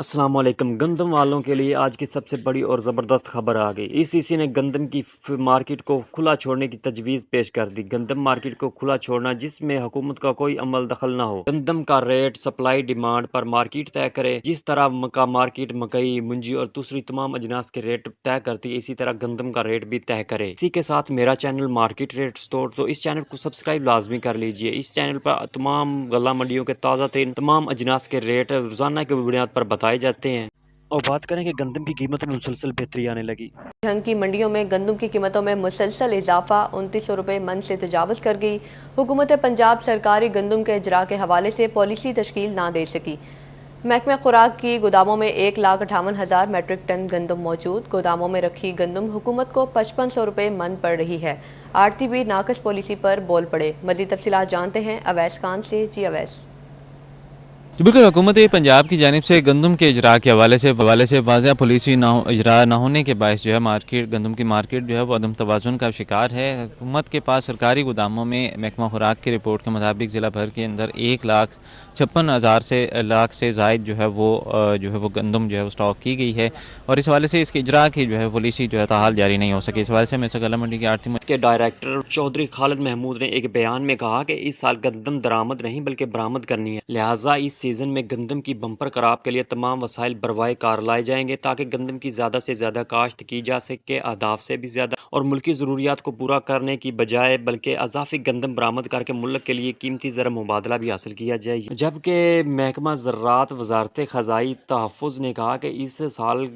السلام علیکم۔ گندم والوں کے لیے آج کی سب سے بڑی اور زبردست خبر آ گئی۔ ای سی سی نے گندم کی مارکیٹ کو کھلا چھوڑنے کی تجویز پیش کر دی۔ گندم مارکیٹ کو کھلا چھوڑنا جس میں حکومت کا کوئی عمل دخل نہ ہو۔ گندم کا ریٹ سپلائی ڈیمانڈ پر مارکیٹ طے کرے۔ جس طرح کا مارکیٹ مکئی، منجی اور دوسری تمام اجناس کے ریٹ طے کرتی ہے، اسی طرح گندم کا ریٹ بھی طے کرے۔ اسی کے ساتھ میرا چینل مارکیٹ ریٹ سٹور، تو اس چینل کو سبسکرائب لازمی کر لیجئے۔ اس چینل پر تمام غلہ منڈیوں کے تازہ ترین تمام اجناس کے ریٹ روزانہ کی بنیاد پر بتائے جاتے ہیں۔ اور بات کریں کہ گندم کی قیمتوں میں مسلسل بہتری آنے لگی۔ جھنگ کی منڈیوں میں گندم کی قیمتوں میں مسلسل اضافہ 2900 روپے من سے تجاوز کر گئی۔ حکومت پنجاب سرکاری گندم کے اجراء کے حوالے سے پالیسی تشکیل نہ دے سکی۔ محکمہ خوراک کی گوداموں میں 1,58,000 میٹرک ٹن گندم موجود۔ گوداموں میں رکھی گندم حکومت کو 5500 روپے من پڑ رہی ہے۔ آڑتی بھی ناقص پالیسی پر بول پڑے۔ مزید تفصیلات جانتے ہیں اویس خان سے۔ جی اویس۔ بالکل، حکومت پنجاب کی جانب سے گندم کے اجراء کے حوالے سے واضح پالیسی اجراء نہ ہونے کے باعث جو ہے گندم کی مارکیٹ جو ہے وہ عدم توازن کا شکار ہے۔ حکومت کے پاس سرکاری گوداموں میں محکمہ خوراک کی رپورٹ کے مطابق ضلع بھر کے اندر 1,56,000 سے زائد جو ہے وہ گندم جو ہے وہ سٹاک کی گئی ہے، اور اس حوالے سے اس کے اجراء کی جو ہے پالیسی جو ہے تاحال جاری نہیں ہو سکی۔ اس حوالے سے میں غلہ منڈی کی آڑتی کے ڈائریکٹر چودھری خالد محمود نے ایک بیان میں کہا کہ اس سال گندم درآمد نہیں بلکہ برآمد کرنی ہے، لہٰذا اس سیزن میں گندم کی بمپر کراپ کے لیے تمام وسائل بروئے کار لائے جائیں گے تاکہ گندم کی زیادہ سے زیادہ کاشت کی جا سکے۔ اہداف سے بھی زیادہ اور ملکی ضروریات کو پورا کرنے کی بجائے بلکہ اضافی گندم برآمد کر کے ملک کے لیے قیمتی زر مبادلہ بھی حاصل کیا جائے، جبکہ محکمہ زراعت وزارت خزائی تحفظ نے کہا کہ اس سال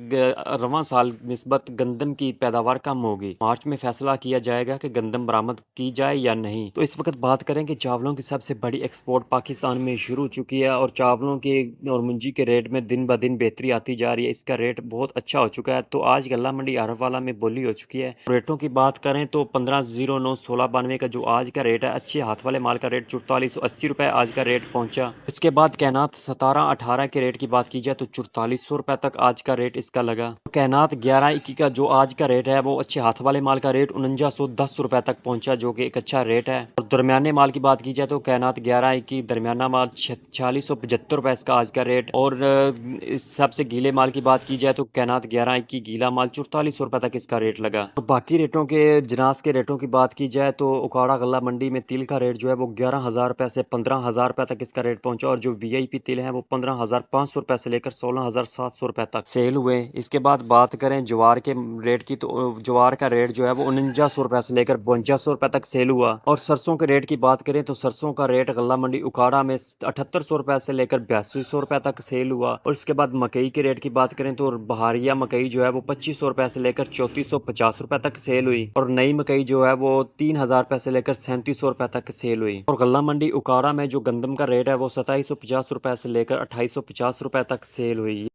رواں سال نسبت گندم کی پیداوار کم ہوگی۔ مارچ میں فیصلہ کیا جائے گا کہ گندم برآمد کی جائے یا نہیں۔ تو اس وقت بات کریں کہ چاولوں کی سب سے بڑی ایکسپورٹ پاکستان میں شروع ہو چکی ہے، اور چاولوں کے اور منجی کے ریٹ میں دن بہ دن بہتری آتی جا رہی ہے۔ اس کا ریٹ بہت اچھا ہو چکا ہے۔ تو آج غلہ منڈی عارف والا میں بولی ہو چکی ہے۔ ریٹوں کی بات کریں تو 1509/1692 کا جو آج کا ریٹ ہے، اچھے ہاتھ والے مال کا ریٹ 4480 روپے آج کا ریٹ پہنچا۔ اس کے بعد کائنات 17-18 کے ریٹ کی بات کی جائے تو 4400 روپے تک آج کا ریٹ اس کا لگا۔ کائنات 11-21 کا جو آج کا ریٹ ہے وہ اچھے ہاتھ والے مال کا ریٹ 4910 روپے تک پہنچا، جو کہ ایک اچھا ریٹ ہے۔ اور درمیانے مال کی بات کی جائے تو کائنات 11-21 درمیانہ مال 4675 روپے اس کا آج کا ریٹ، اور سب سے گیلے مال کی بات کی جائے تو کائنات 11-21 گیلا مال 4400 روپے تک اس کا ریٹ لگا۔ اور باقی ریٹوں کے جناس کے ریٹوں کی بات کی جائے تو اکاڑا غلہ منڈی میں تل کا ریٹ جو ہے وہ 11,000 روپے سے 15,000 روپے تک اس کا ریٹ پہنچا، اور جو وی آئی پی تل ہے وہ 15,500 روپے سے لے کر 16,700 روپے تک سیل ہوئے۔ اس کے بعد بات کریں جوار کے ریٹ کی تو جوار کا ریٹ جو ہے وہ 4900 روپے سے لے کر 5200 روپے تک سیل ہوا۔ اور سرسوں کے ریٹ کی بات کریں تو سرسوں کا ریٹ غلہ منڈی اکاڑا میں 7800 روپے سے لے کر 8200 روپے تک سیل ہوا۔ اور اس کے بعد مکئی کے ریٹ کی بات کریں تو بہاریہ مکئی جو ہے وہ 2500 روپے سے لے کر 3450 روپے تک سیل ہوئی، اور نئی مکئی جو ہے وہ 3000 روپے سے لے کر 3700 روپے تک سیل ہوئی۔ اور غلہ منڈی اکاڑا میں جو گندم کا ریٹ ہے وہ 2750 روپے سے لے کر 2850 روپے تک سیل ہوئی۔